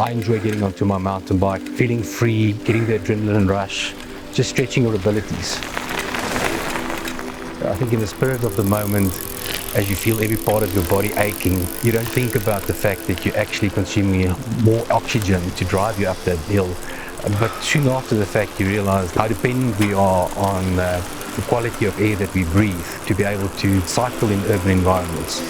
I enjoy getting onto my mountain bike, feeling free, getting the adrenaline rush, just stretching your abilities. I think in the spirit of the moment, as you feel every part of your body aching, you don't think about the fact that you're actually consuming more oxygen to drive you up that hill. But soon after the fact, you realize how dependent we are on the quality of air that we breathe to be able to cycle in urban environments.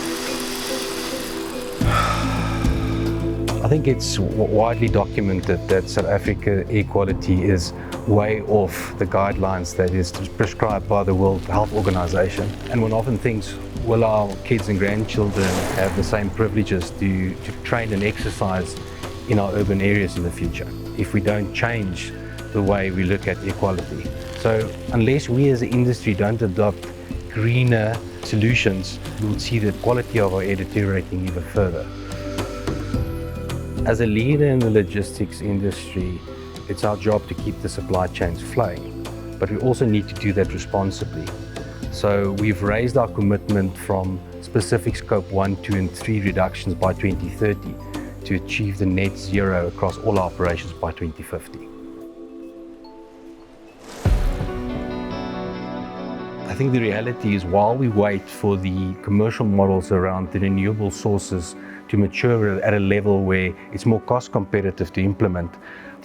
I think it's widely documented that South Africa air quality is way off the guidelines that is prescribed by the World Health Organization. And one often thinks, will our kids and grandchildren have the same privileges to train and exercise in our urban areas in the future if we don't change the way we look at air quality? So unless we as an industry don't adopt greener solutions, we'll see the quality of our air deteriorating even further. As a leader in the logistics industry, it's our job to keep the supply chains flowing, but we also need to do that responsibly. So we've raised our commitment from specific scope 1, 2 and 3 reductions by 2030 to achieve the net zero across all our operations by 2050. I think the reality is, while we wait for the commercial models around the renewable sources to mature at a level where it's more cost competitive to implement,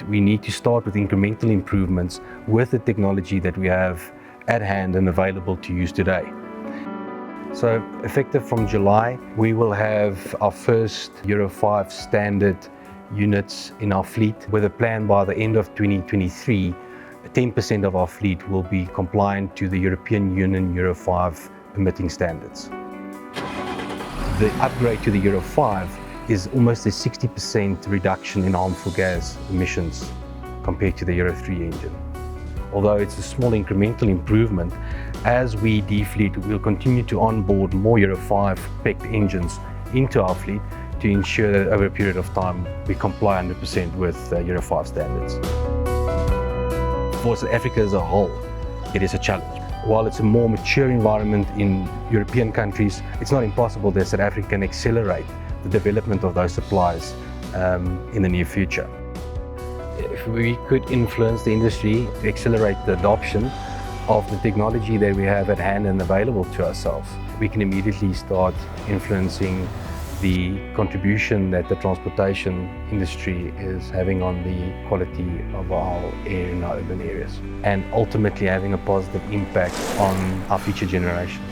we need to start with incremental improvements with the technology that we have at hand and available to use today. So effective from July, we will have our first Euro 5 standard units in our fleet, with a plan by the end of 2023, 10% of our fleet will be compliant to the European Union Euro 5 emitting standards. The upgrade to the Euro 5 is almost a 60% reduction in harmful gas emissions compared to the Euro 3 engine. Although it's a small incremental improvement, as we defleet, we'll continue to onboard more Euro 5 spec engines into our fleet to ensure that over a period of time we comply 100% with Euro 5 standards. For South Africa as a whole, it is a challenge. While it's a more mature environment in European countries, it's not impossible that South Africa can accelerate the development of those supplies in the near future. If we could influence the industry to accelerate the adoption of the technology that we have at hand and available to ourselves, we can immediately start influencing the contribution that the transportation industry is having on the quality of our air in our urban areas, and ultimately having a positive impact on our future generations.